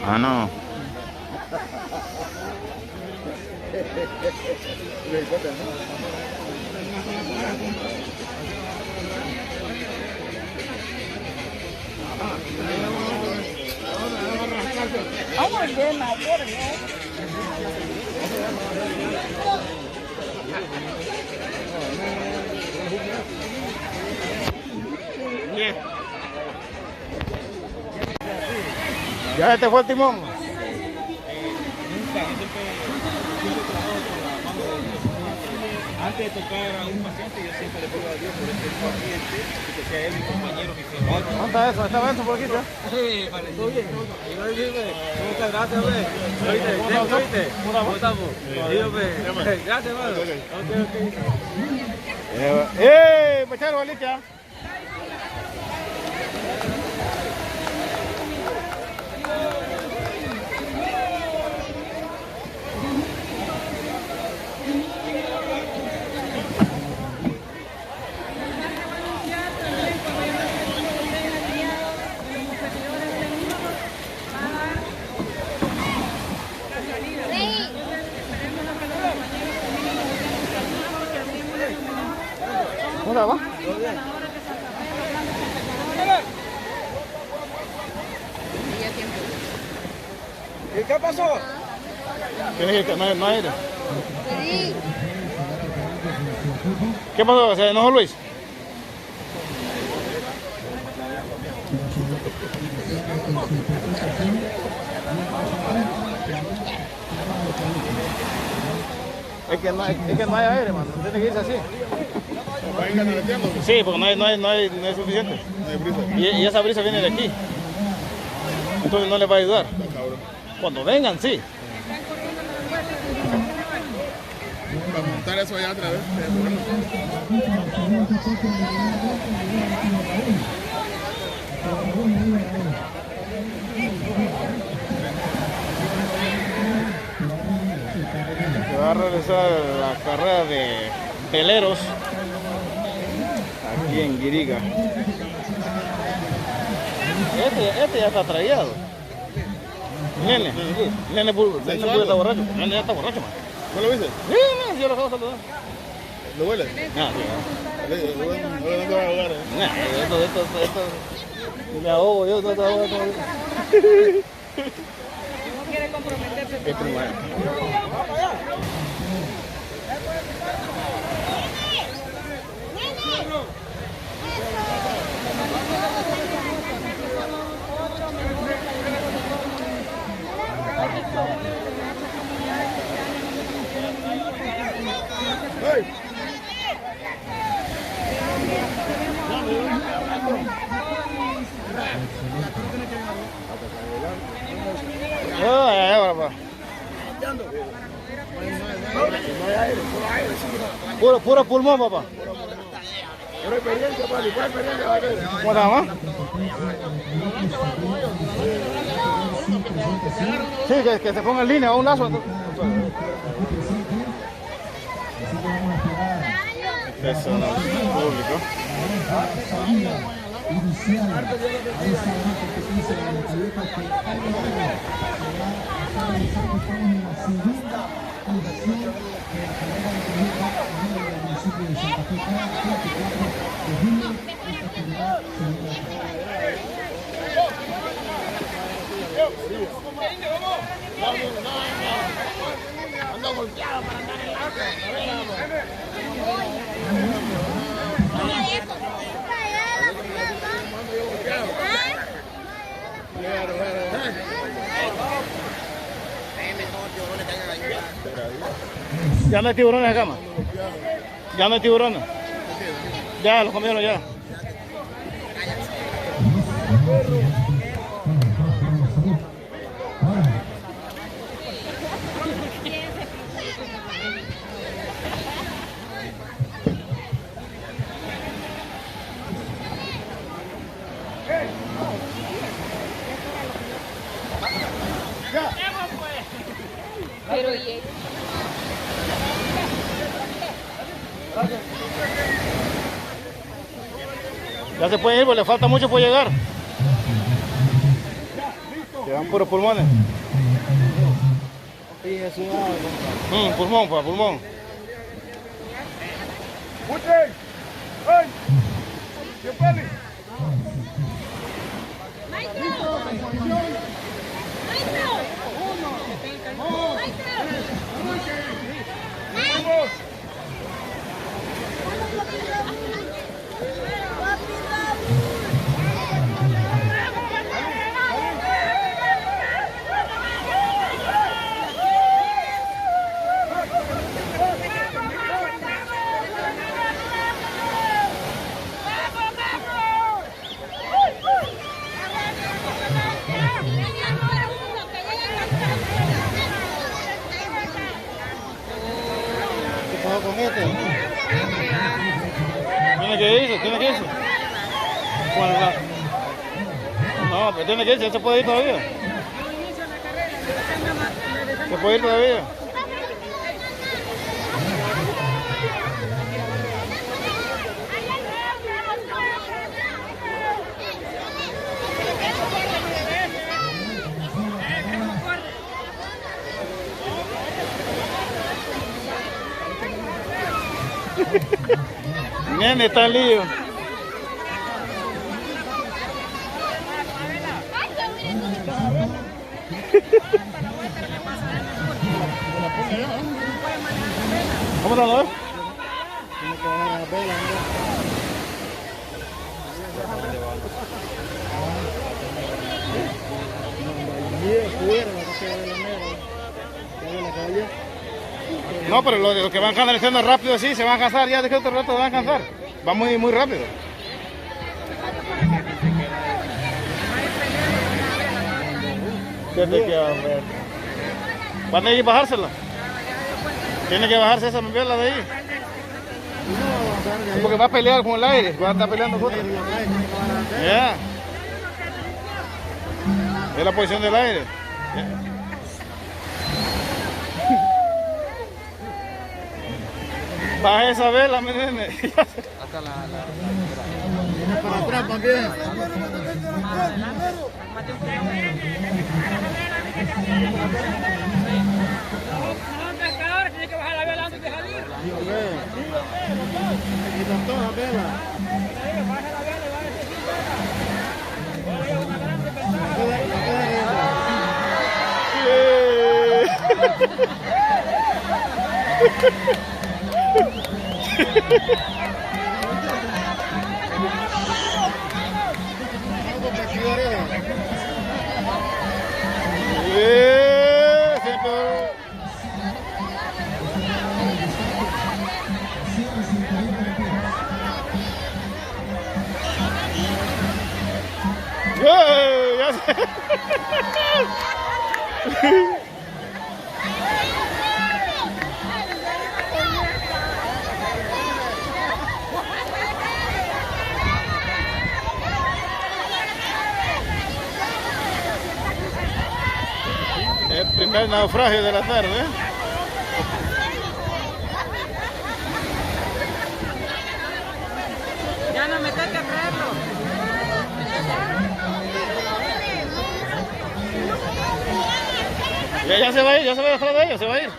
Ah, no. I want to get my water, man. ¿Ya se te fue el timón? Antes de tocar a un paciente, yo siempre le pido a Dios por este paciente y que sea él mi compañero, mi hermano. ¿Dónde está eso? ¿Estaba eso por aquí ya? Sí, vale, todo bien. Muchas gracias, hombre. ¿Oíste? ¿Cómo estamos? Gracias, hermano. ¡Eh! ¡Pacharo, Alicia! ¿Cómo va? ¿Y qué pasó? Tienes que no hay aire. ¿Qué pasó? ¿Se enojó Luis? Es que no hay aire, mano. Tiene que irse así. Sí, porque no hay suficiente. Y esa brisa viene de aquí. Entonces no les va a ayudar. Cuando vengan, sí. Para montar eso allá otra vez. Se va a realizar la carrera de veleros aquí en Guiriga. Este ya está trayado. Nene está borracho. Nene ya está borracho, man. ¿No lo viste? Sí, no, yo lo acabo de saludar. ¿Lo huele? Nah, Ahora no te va a ahogar, esto me ahogo yo, no te ahogo. No quiere comprometerse. Este no es. ¡Hey! Puro pulmón, papá. Pura experiencia, papi, pura experiencia. ¿Cómo se llama? Sí, que se ponga en línea, a un lazo. Eso no es público. Iniciar a esta gran competencia de la Toyota que hay que estamos en la segunda edición de la carrera de Toyota en el municipio de Santa Fe. Cada 24 de julio esta actividad se lleva a cabo. Ando golpeado para andar en la otra. Ya no hay tiburones acá, más. Ya no hay tiburones. Ya, los comieron ya. Pero y Ya se puede ir, porque le falta mucho por llegar. Listo. Llevan puros pulmones. Pulmón, pa, pulmón. ¡Escuchen! ¡Ay! ¡Qué peli! ¡Vamos! Con este. Tiene que irse, tiene que irse. No, pero tiene que irse, se puede ir todavía. Se puede ir todavía. Nene, está lío. ¿Cómo está, no? No, pero los que van canalizando rápido así se van a cansar, ya de que otro rato se van a cansar. Va muy, muy rápido. ¿Qué te queda, hombre? ¿Van a ir a bajársela? Tiene que bajarse esa vela de ahí. Sí, porque va a pelear con el aire, va a estar peleando con él. Ya. Es la posición del aire. Baja esa vela, mi nene. Hasta la... Viene para atrás también. Tiene que bajar la vela antes de salir. Quitan todas las velas. El primer naufragio de la tarde. Ya no me toca traerlo. Ya se va a ir, ya se va a dejar de ellos, se va a ir.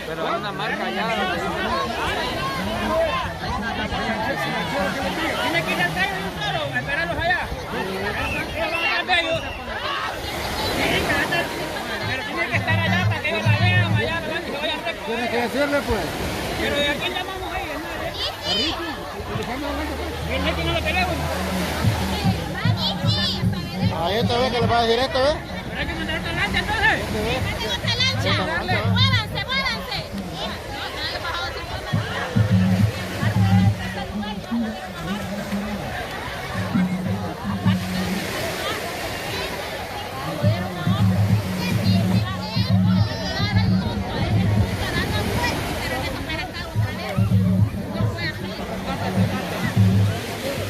Pero hay una marca allá. Tiene que ir al tallo de un toro, a esperarlos allá. Ellos van a estar bellos. Pero tiene que estar allá para que ellos la vean, allá adelante se vayan recto. Tiene que decirle, pues. Pero ¿de a quién llamamos ahí? ¿A Ricky? ¿El que no lo teléfono? Ahí esta vez que le va a decir esto, ¿ves? Pero hay que mandar otra lancha entonces. Muévanse, muévanse.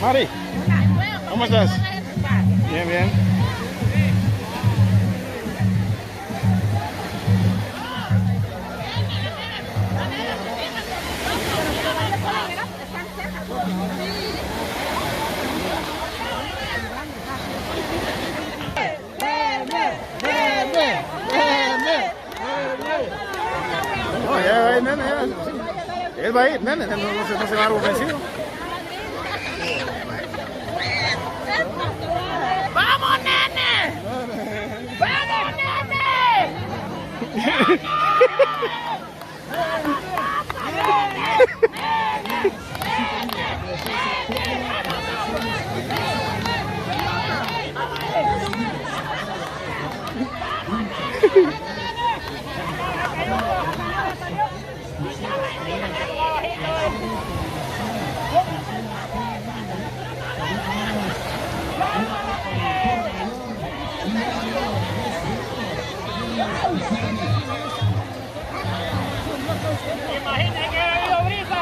Mari, ¿cómo estás? Bien, bien. va a ir, nene, no se va a dar un vencido. ¡Vamos, nene! ¡Vamos, nene! Imagínate que ha habido brisa.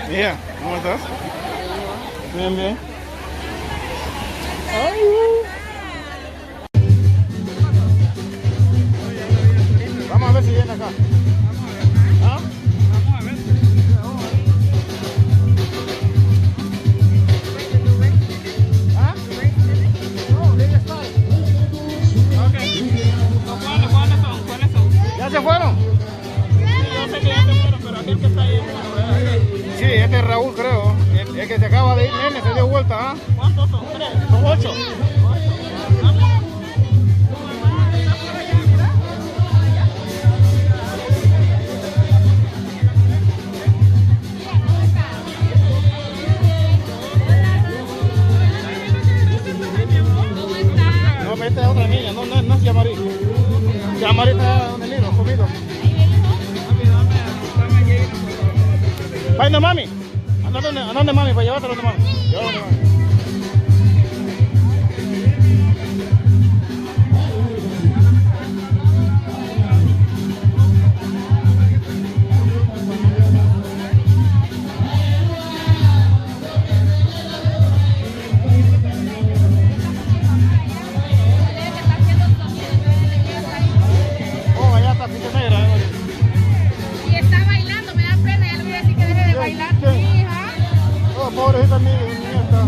Mira, ¿cómo estás? Bien, bien. Vamos a ver si viene acá. ¿Ah? Vamos a ver. ¿Ah? No, ella está. Ok. ¿Cuáles son? ¿Ya se fueron? Yo sé que ya se fueron, pero aquel que está ahí. Sí, este es Raúl, creo. El que se acaba de ir, nene, se dio vuelta, ¿ah? ¿Cuántos son? ¿3? Son 8. No, pero esta es otra niña, no es Yamari. Yamari está donde mismo, conmigo. Vaya mami. ¿A dónde mami? Para llevarte a donde mami. Llévalo donde mami. Oh, allá está Pinta Negra. Y está bailando, me da pena, ya le voy a decir que deje de bailar. ¿Quién? Mi hija. Oh, pobrecita mi nieta.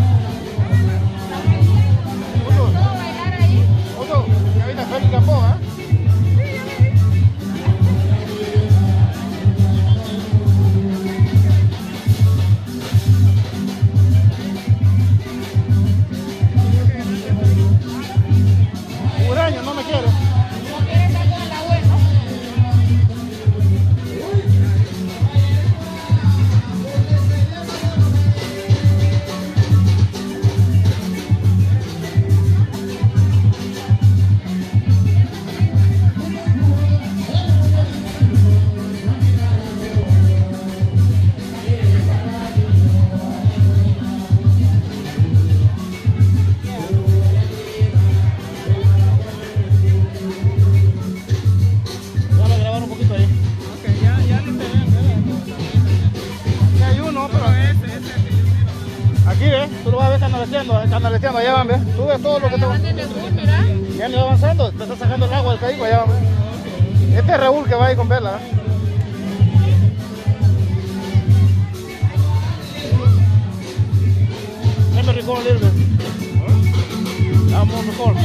¿Puedo bailar ahí? Otto, que ahorita Félix Capó, ¿eh? Ureño, no me quiere. No quiere estar con el abuelo. Ya lo grabaron un poquito ahí. Ok, ya le Aquí hay uno, pero aquí, ¿ves? Tú lo vas a ver canalesteando, allá van, ¿ves? Tú ves todo lo que te va. Van en el sur, mira. Ya le va avanzando, te está sacando el agua del caico, allá van, ¿ves? Este es Raúl que va ahí con Vela, ¿eh? Let me record a little bit. Vamos mejor.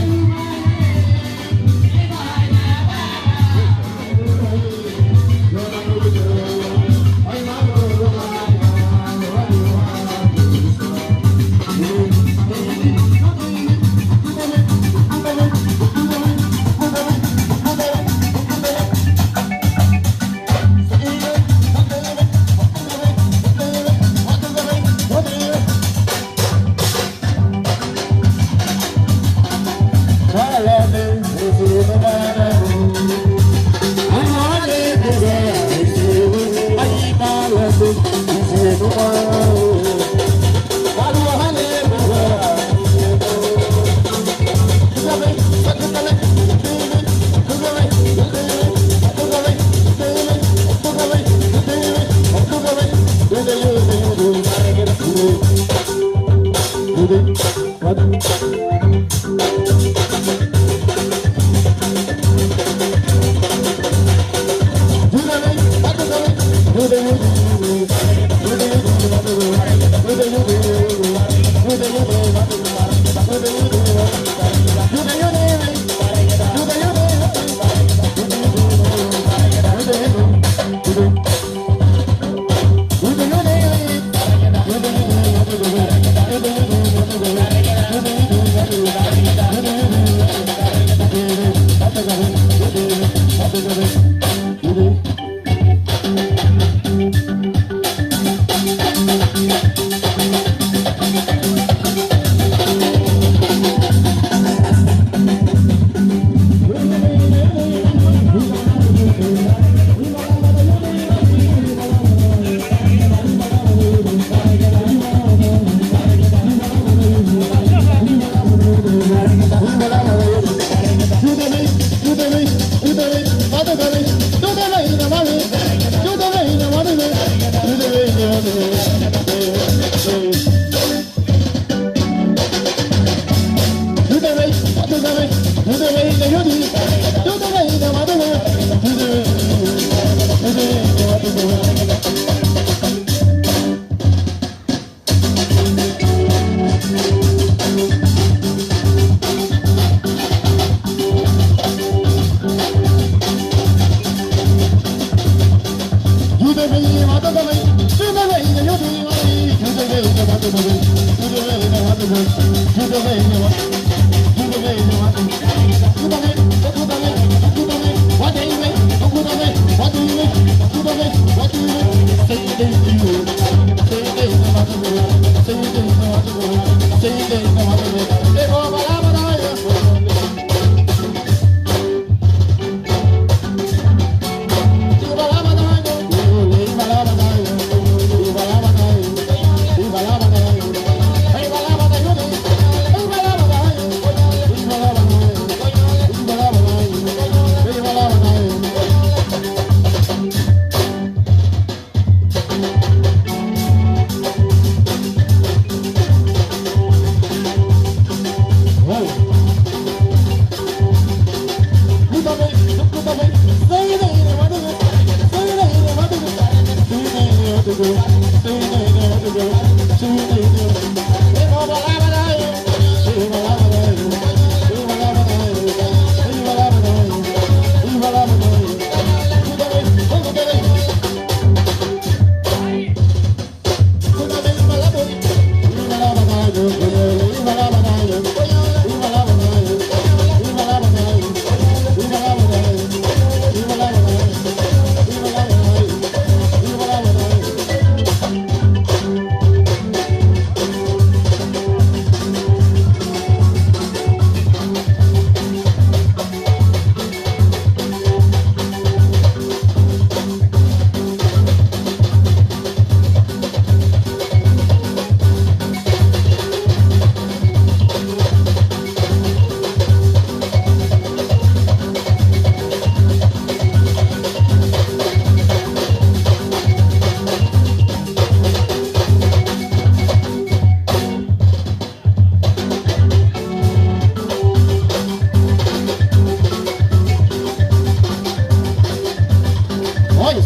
Do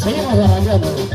Seguimos arrancando.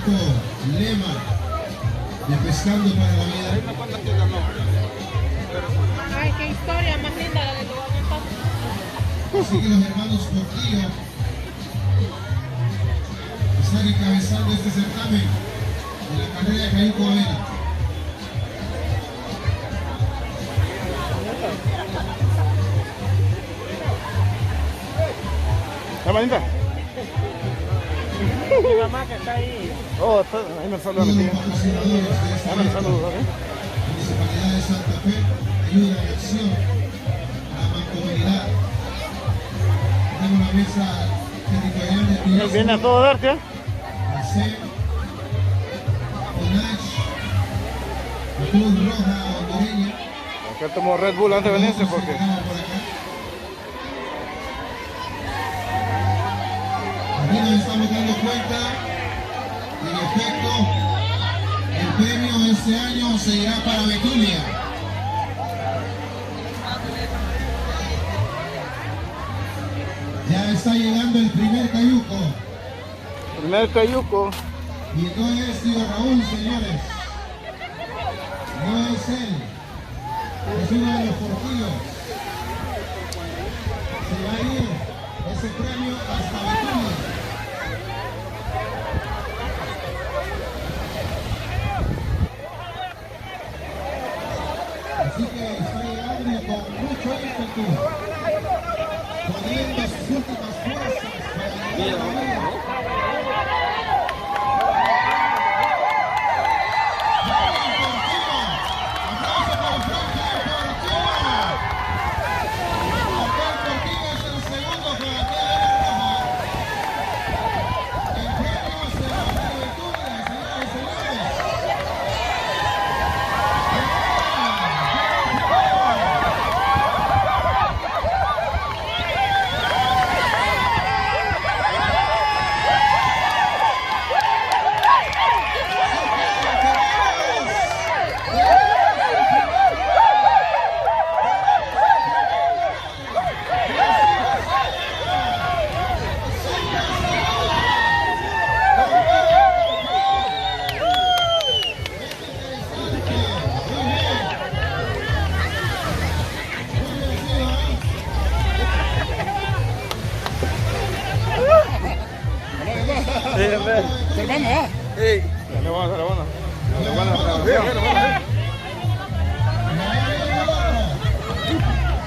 Francisco Lema de Pescando para la Vida. Ay, qué historia más linda la de los Así que los hermanos Portillo están encabezando este certamen de la carrera de Cayuco Avena. ¿La manita? Mi mamá que está ahí. Oh, está, ahí me saluda mi tía. Ahí me saluda, ¿eh? Municipalidad de Santa Fe, ayuda y acción a la mancomunidad. Tenemos la mesa territorial de Él viene a todo darte, ¿eh? Marcel, Onach, Cruz Roja Hondureña. Acá tomo Red Bull antes de venirse porque... Aquí nos estamos dando cuenta, en efecto, el premio este año se irá para Betulia. Ya está llegando el primer cayuco. Primer cayuco. Y no es tío Raúl, señores. No es él. Es uno de los portillos. Se va a ir ese premio hasta Betulia. Así que está llegando con mucho ímpetu, poniendo sus últimas fuerzas para llegar a la vida.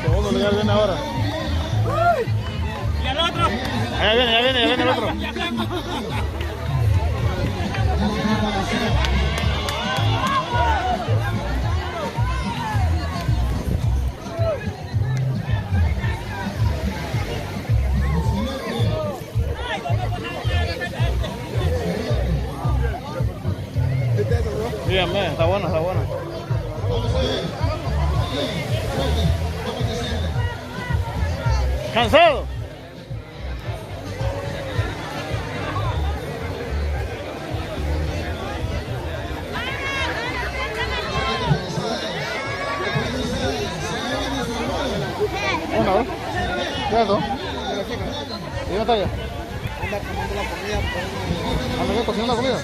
Segundo lugar viene ahora. ¿Y el otro? Ya viene el otro. Dígame, está bueno, está bueno. ¿Cansado? Una, ¿no? ¿Qué es eso? ¿Y dónde está ella? Anda tomando la comida. ¿Anda qué? ¿Cocinando la comida?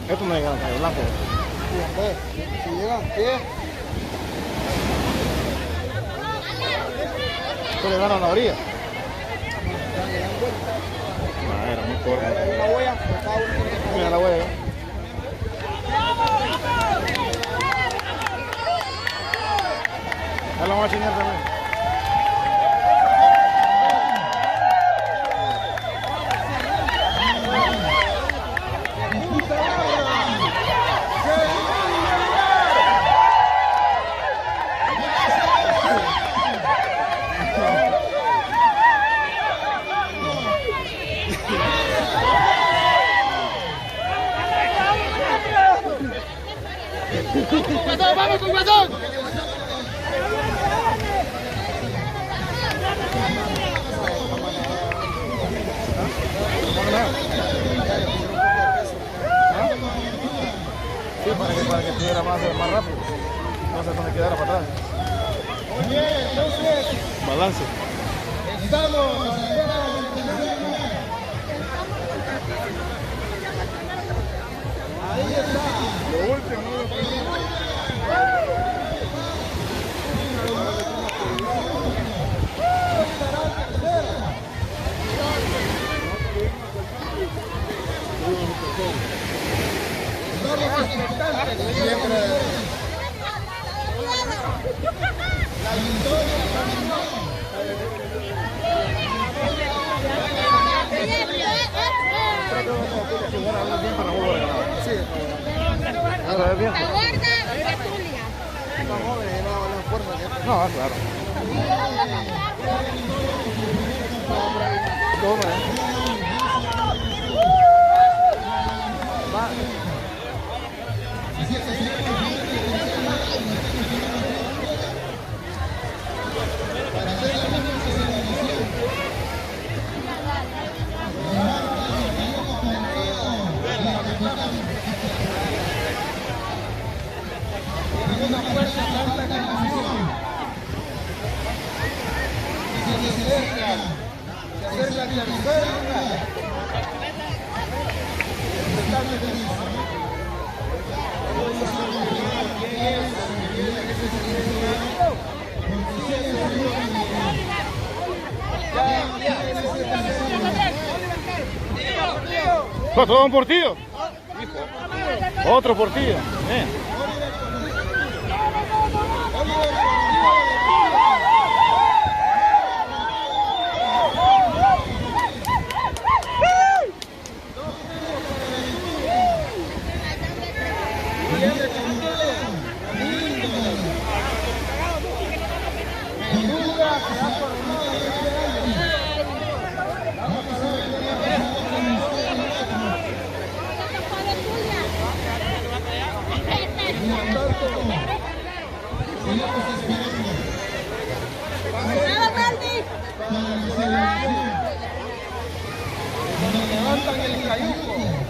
Esto no llega a la calle blanco. Si llegan, ¿qué? Esto le gana a la orilla. Ah, era muy corto. Una huella, cada uno tiene que Mira la huella. Ya la vamos a chingar también. ¡Vamos, con Guasón! Así era más rápido. No se quedara para atrás. Muy bien, entonces Balance. estamos a la espera del primer lugar. Ahí está. Lo último. Estamos expectantes siempre. La victoria. Ahora es bien. ¿Está gorda o está Zulia? No, claro. Una fuerza tanta canción. Se acerca el tercer lugar. ¿Todo un portillo? Otro portillo. Levantan el cayuco.